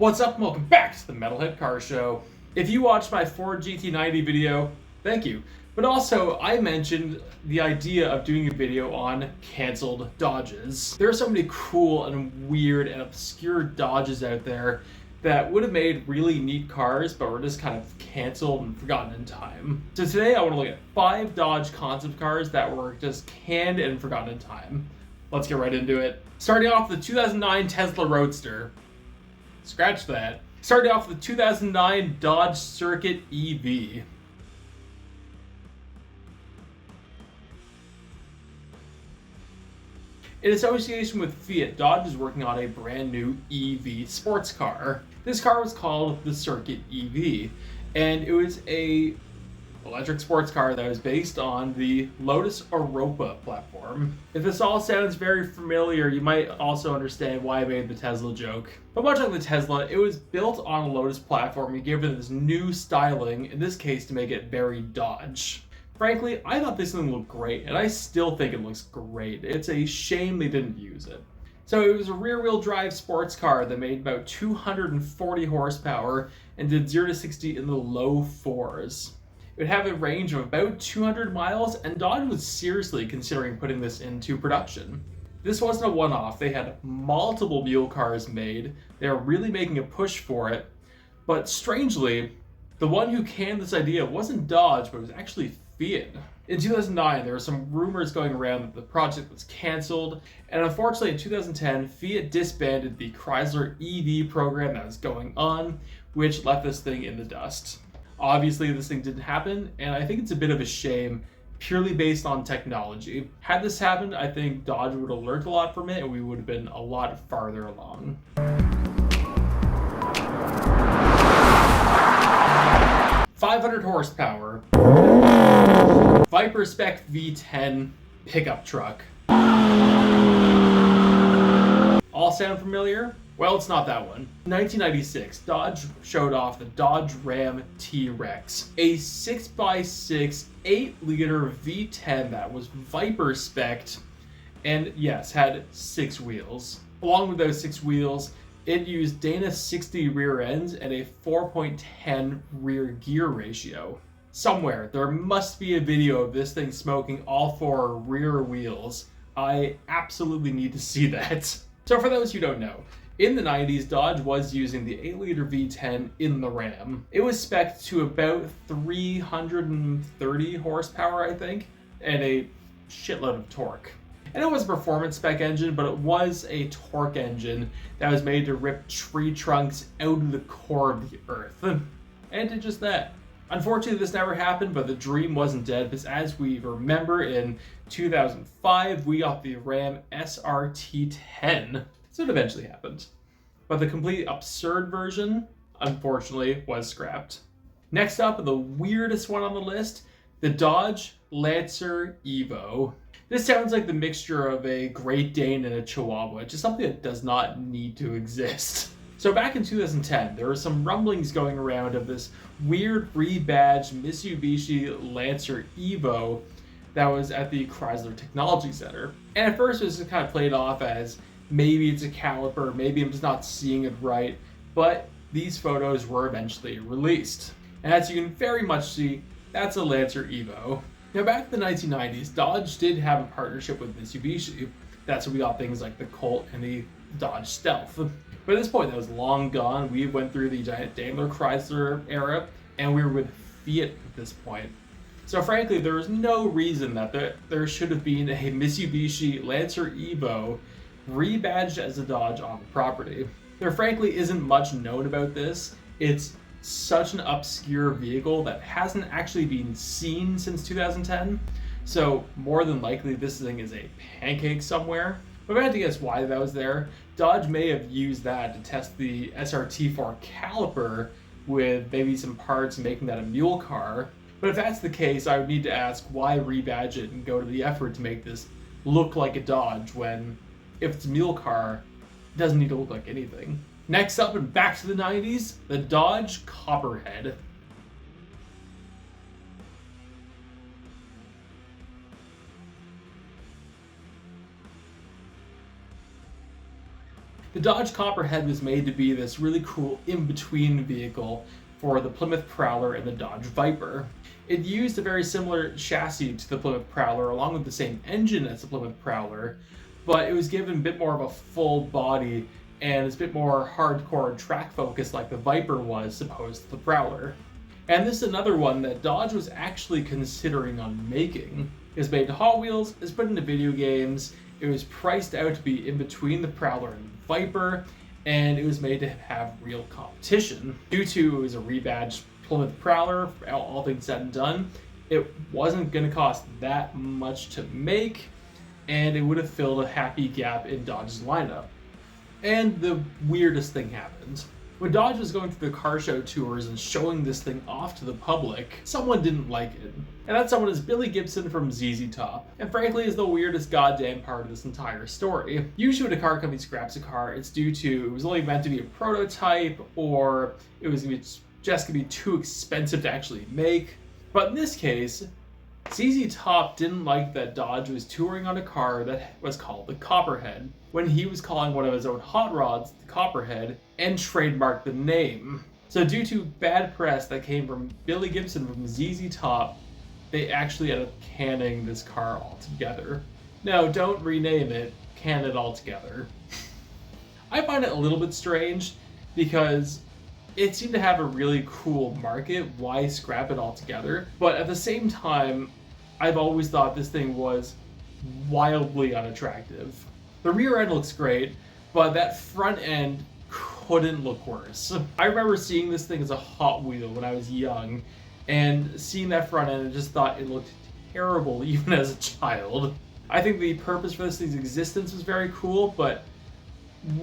What's up and welcome back to the Metalhead Car Show. If you watched my Ford GT90 video, thank you. But also, I mentioned the idea of doing a video on canceled Dodges. There are so many cool and weird and obscure Dodges out there that would have made really neat cars, but were just kind of canceled and forgotten in time. So today I want to look at 5 Dodge concept cars that were just canned and forgotten in time. Let's get right into it. Starting off with the 2009 Tesla Roadster. Scratch that. Starting off with the 2009 Dodge Circuit EV. In association with Fiat, Dodge is working on a brand new EV sports car. This car was called the Circuit EV, and it was a electric sports car that was based on the Lotus Europa platform. If this all sounds very familiar, you might also understand why I made the Tesla joke. But much like the Tesla, it was built on a Lotus platform and given this new styling, in this case to make it very Dodge. Frankly, I thought this thing looked great, and I still think it looks great. It's a shame they didn't use it. So it was a rear-wheel drive sports car that made about 240 horsepower and did 0 to 60 in the low 4s. It would have a range of about 200 miles, and Dodge was seriously considering putting this into production. This wasn't a one-off. They had multiple mule cars made. They were really making a push for it. But strangely, the one who canned this idea wasn't Dodge, but it was actually Fiat. In 2009, there were some rumors going around that the project was canceled, and unfortunately in 2010, Fiat disbanded the Chrysler EV program that was going on, which left this thing in the dust. Obviously, this thing didn't happen, and I think it's a bit of a shame, purely based on technology. Had this happened, I think Dodge would have learned a lot from it, and we would have been a lot farther along. 500 horsepower, Viper Spec V10 pickup truck. All sound familiar? Well, it's not that one. In 1996, Dodge showed off the Dodge Ram T-Rex, a 6x6 8-liter V10 that was Viper spec'd and yes, had 6 wheels. Along with those 6 wheels, it used Dana 60 rear ends and a 4.10 rear gear ratio. Somewhere, there must be a video of this thing smoking all 4 rear wheels. I absolutely need to see that. So for those who don't know, in the 90s, Dodge was using the 8-liter V10 in the Ram. It was spec'd to about 330 horsepower, I think, and a shitload of torque. And it was a performance spec engine, but it was a torque engine that was made to rip tree trunks out of the core of the earth. And did just that. Unfortunately, this never happened, but the dream wasn't dead, because as we remember, in 2005, we got the Ram SRT10. So it eventually happened. But the complete absurd version, unfortunately, was scrapped. Next up, the weirdest one on the list, the Dodge Lancer Evo. This sounds like the mixture of a Great Dane and a Chihuahua, just something that does not need to exist. So back in 2010, there were some rumblings going around of this weird rebadged Mitsubishi Lancer Evo that was at the Chrysler Technology Center. And at first it was just kind of played off as maybe it's a caliper, maybe I'm just not seeing it right, but these photos were eventually released. And as you can very much see, that's a Lancer Evo. Now back in the 1990s, Dodge did have a partnership with Mitsubishi. That's when we got things like the Colt and the Dodge Stealth. But at this point, that was long gone. We went through the giant Daimler Chrysler era, and we were with Fiat at this point. So frankly, there was no reason that there should have been a Mitsubishi Lancer Evo rebadged as a Dodge on the property. There frankly isn't much known about this. It's such an obscure vehicle that hasn't actually been seen since 2010. So more than likely this thing is a pancake somewhere. But if I had to guess why that was there, Dodge may have used that to test the SRT4 caliper with maybe some parts making that a mule car. But if that's the case, I would need to ask why rebadge it and go to the effort to make this look like a Dodge when, if it's a mule car, it doesn't need to look like anything. Next up and back to the 90s, the Dodge Copperhead. The Dodge Copperhead was made to be this really cool in-between vehicle for the Plymouth Prowler and the Dodge Viper. It used a very similar chassis to the Plymouth Prowler, along with the same engine as the Plymouth Prowler, but it was given a bit more of a full body and it's a bit more hardcore track focus like the Viper was opposed to the Prowler. And this is another one that Dodge was actually considering on making. It was made to Hot Wheels, it was put into video games, it was priced out to be in between the Prowler and the Viper, and it was made to have real competition. Due to it was a rebadged Plymouth Prowler, all things said and done, it wasn't going to cost that much to make, and it would have filled a happy gap in Dodge's lineup. And the weirdest thing happened. When Dodge was going through the car show tours and showing this thing off to the public, someone didn't like it. And that someone is Billy Gibson from ZZ Top, and frankly is the weirdest goddamn part of this entire story. Usually when a car company scraps a car, it's due to it was only meant to be a prototype, or it was just gonna be too expensive to actually make. But in this case, ZZ Top didn't like that Dodge was touring on a car that was called the Copperhead, when he was calling one of his own hot rods the Copperhead and trademarked the name. So due to bad press that came from Billy Gibson from ZZ Top, they actually ended up canning this car altogether. No, don't rename it, can it altogether. I find it a little bit strange because it seemed to have a really cool market. Why scrap it altogether? But at the same time, I've always thought this thing was wildly unattractive. The rear end looks great, but that front end couldn't look worse. I remember seeing this thing as a Hot Wheel when I was young, and seeing that front end, I just thought it looked terrible even as a child. I think the purpose for this thing's existence was very cool, but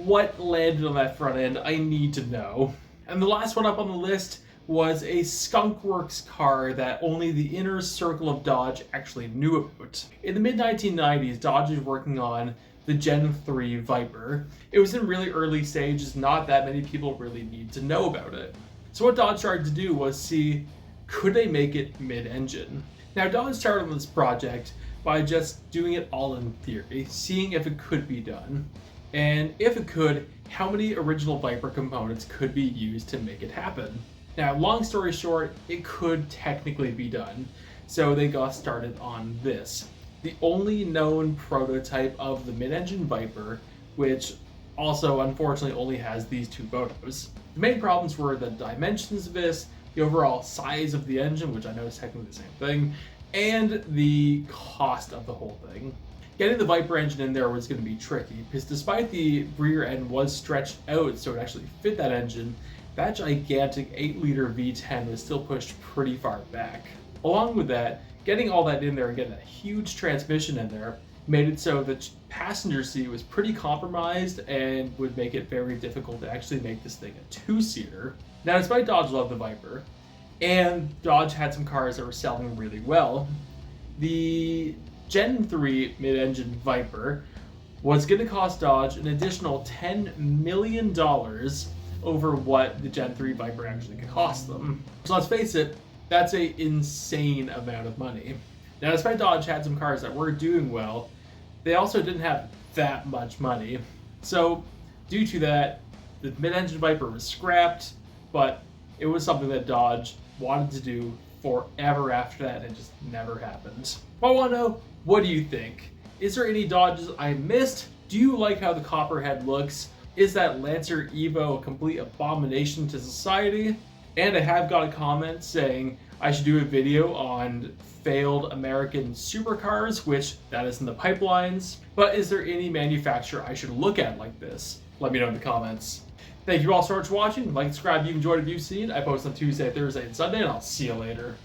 what landed on that front end, I need to know. And the last one up on the list was a Skunk Works car that only the inner circle of Dodge actually knew about. In the mid-1990s, Dodge was working on the Gen 3 Viper. It was in really early stages, not that many people really need to know about it. So what Dodge started to do was see, could they make it mid-engine? Now Dodge started on this project by just doing it all in theory, seeing if it could be done. And if it could, how many original Viper components could be used to make it happen? Now, long story short, it could technically be done. So they got started on this. The only known prototype of the mid-engine Viper, which also unfortunately only has these two photos. The main problems were the dimensions of this, the overall size of the engine, which I know is technically the same thing, and the cost of the whole thing. Getting the Viper engine in there was going to be tricky, because despite the rear end was stretched out so it actually fit that engine, that gigantic 8-liter V10 was still pushed pretty far back. Along with that, getting all that in there and getting a huge transmission in there made it so the passenger seat was pretty compromised and would make it very difficult to actually make this thing a 2-seater. Now, despite Dodge loved the Viper, and Dodge had some cars that were selling really well, the Gen 3 mid-engine Viper was going to cost Dodge an additional $10 million over what the Gen 3 Viper actually cost them. So let's face it, that's an insane amount of money. Now, despite Dodge had some cars that were doing well, they also didn't have that much money. So due to that, the mid-engine Viper was scrapped, but it was something that Dodge wanted to do forever after that, and it just never happened. I want to know, what do you think? Is there any Dodges I missed? Do you like how the Copperhead looks? Is that Lancer Evo a complete abomination to society? And I have got a comment saying I should do a video on failed American supercars, which that is in the pipelines. But is there any manufacturer I should look at like this? Let me know in the comments. Thank you all so much for watching. Like, subscribe if you enjoyed what you've seen. I post on Tuesday, Thursday, and Sunday, and I'll see you later.